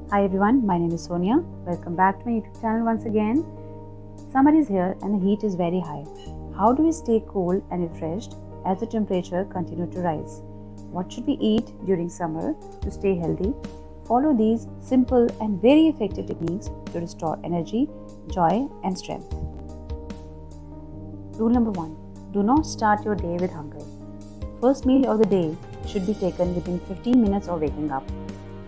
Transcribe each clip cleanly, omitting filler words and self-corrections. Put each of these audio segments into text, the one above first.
Hi everyone, my name is Sonia. Welcome back to my YouTube channel once again. Summer is here and the heat is very high. How do we stay cool and refreshed as the temperature continues to rise? What should we eat during summer to stay healthy? Follow these simple and very effective techniques to restore energy, joy and strength. Rule number 1. Do not start your day with hunger. First meal of the day should be taken within 15 minutes of waking up.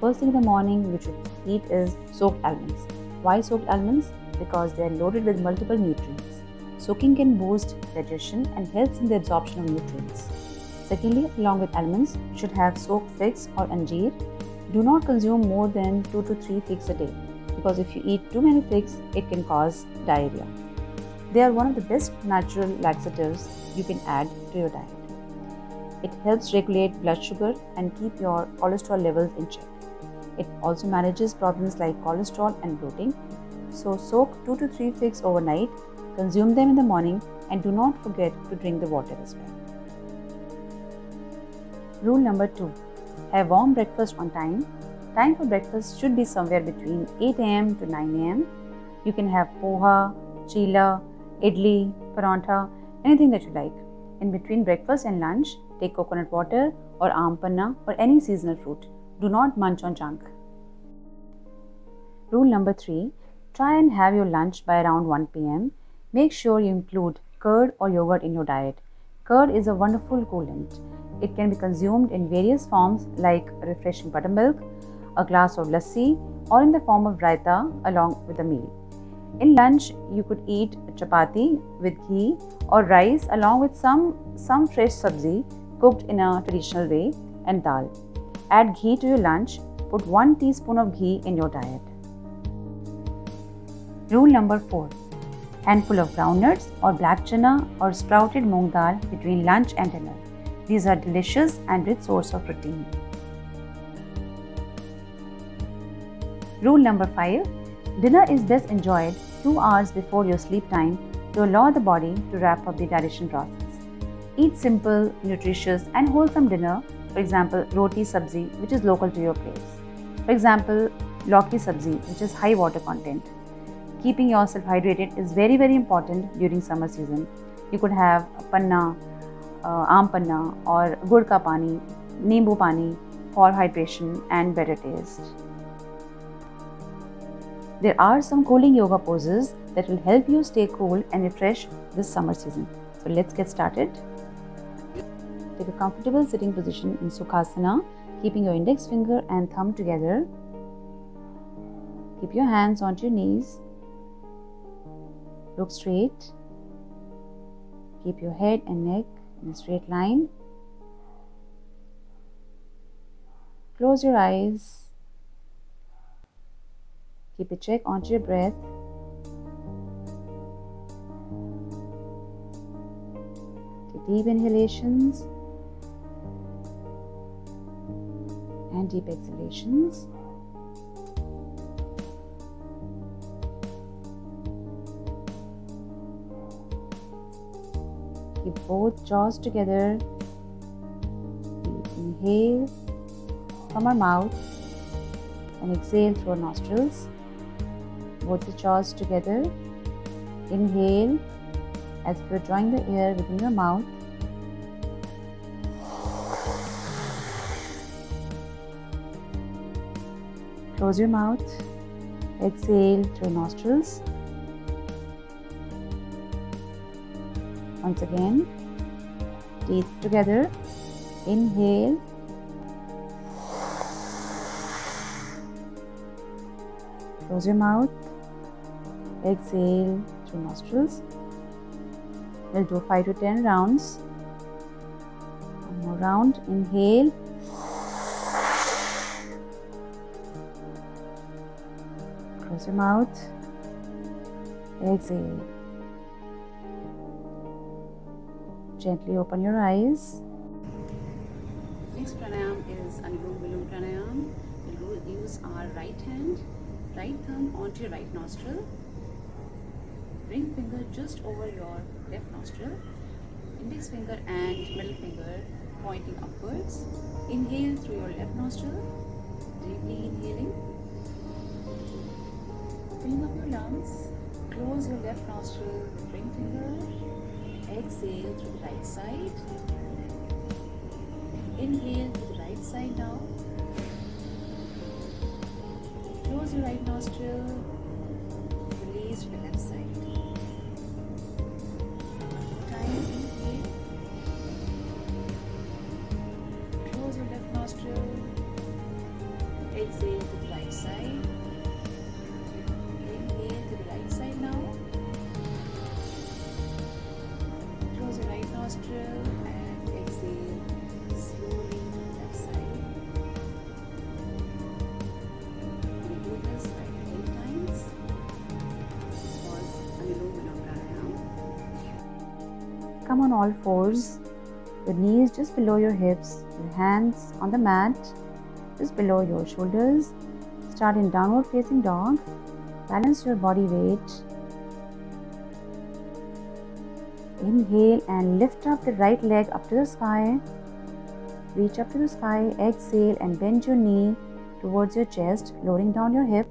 First thing in the morning we should eat is soaked almonds. Why soaked almonds? Because they are loaded with multiple nutrients. Soaking can boost digestion and helps in the absorption of nutrients. Secondly, along with almonds, you should have soaked figs or anjeer. Do not consume more than 2 to 3 figs a day because if you eat too many figs, it can cause diarrhea. They are one of the best natural laxatives you can add to your diet. It helps regulate blood sugar and keep your cholesterol levels in check. It also manages problems like cholesterol and bloating. So soak 2 to 3 figs overnight, consume them in the morning and do not forget to drink the water as well. Rule number 2. Have warm breakfast on time. Time for breakfast should be somewhere between 8 am to 9 am. You can have poha, chila, idli, parantha, anything that you like. In between breakfast and lunch, take coconut water or aam panna or any seasonal fruit. Do not munch on junk. Rule number 3. Try and have your lunch by around 1 pm. Make sure you include curd or yogurt in your diet. Curd is a wonderful coolant. It can be consumed in various forms like refreshing buttermilk, a glass of lassi, or in the form of raita along with a meal. In lunch, you could eat chapati with ghee or rice along with some fresh sabzi cooked in a traditional way and dal. Add ghee to your lunch. Put 1 teaspoon of ghee in your diet. Rule number 4. Handful of groundnuts or black chana or sprouted moong dal between lunch and dinner. These are delicious and rich source of protein. Rule number 5. Dinner is best enjoyed 2 hours before your sleep time to allow the body to wrap up the digestion process. Eat simple, nutritious and wholesome dinner. For example, roti sabzi, which is local to your place. For example, lauki sabzi, which is high water content. Keeping yourself hydrated is very, very important during summer season. You could have panna, aam panna or gur ka pani, nimbu pani for hydration and better taste. There are some cooling yoga poses that will help you stay cool and refreshed this summer season. So let's get started. Take a comfortable sitting position in Sukhasana, keeping your index finger and thumb together. Keep your hands onto your knees. Look straight. Keep your head and neck in a straight line. Close your eyes. Keep a check onto your breath. Take deep inhalations and deep exhalations. Keep both jaws together. We inhale from our mouth and exhale through our nostrils. Both the jaws together. Inhale as if you're drawing the air within your mouth. Close your mouth. Exhale through nostrils. Once again, teeth together. Inhale. Close your mouth. Exhale through nostrils. We'll do 5 to 10 rounds. One more round. Inhale. Close your mouth. Exhale. Gently open your eyes. Next pranayam is Anulom Vilom Pranayam. We'll use our right hand, right thumb onto your right nostril. Ring finger just over your left nostril. Index finger and middle finger pointing upwards. Inhale through your left nostril, deeply inhaling. left nostril with ring finger. Exhale through the right side. Inhale to the right side now. Close your right nostril. Release to the left side. One more time. Inhale. Close your left nostril. Exhale to the right side. Inhale to the right side now. Close your right nostril and exhale slowly to the left side. We do this like 10 times. This was Anulom Vilom Pranayam. Come on all fours, your knees just below your hips, your hands on the mat, just below your shoulders. Start in downward facing dog. Balance your body weight. Inhale and lift up the right leg up to the sky. Reach up to the sky. Exhale and bend your knee towards your chest, lowering down your hip.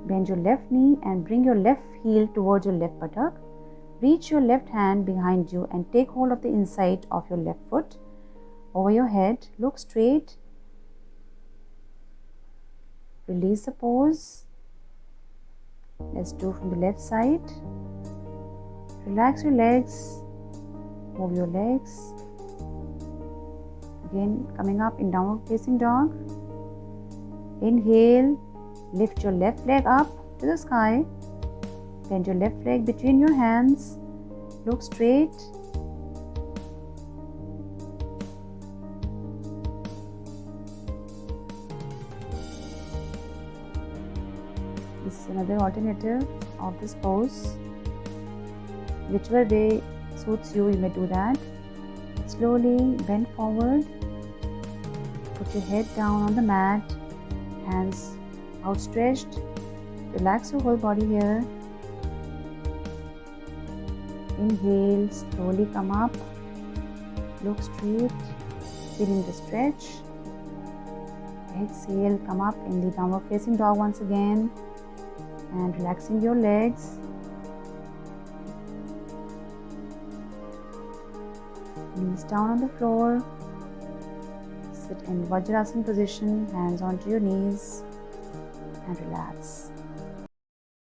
Bend your left knee and bring your left heel towards your left buttock. Reach your left hand behind you and take hold of the inside of your left foot. Over your head, look straight. Release the pose. Let's do from the left side. Relax your legs. Move your legs. Again, coming up in downward facing dog. Inhale. Lift your left leg up to the sky. Bend your left leg between your hands. Look straight. This is another alternative of this pose. Whichever way suits you, you may do that. Slowly bend forward. Put your head down on the mat. Hands outstretched. Relax your whole body here. Inhale, slowly come up. Look straight, feeling the stretch. Exhale, come up in the downward facing dog once again. And relaxing your legs. Knees down on the floor. Sit in Vajrasana position, hands onto your knees and relax.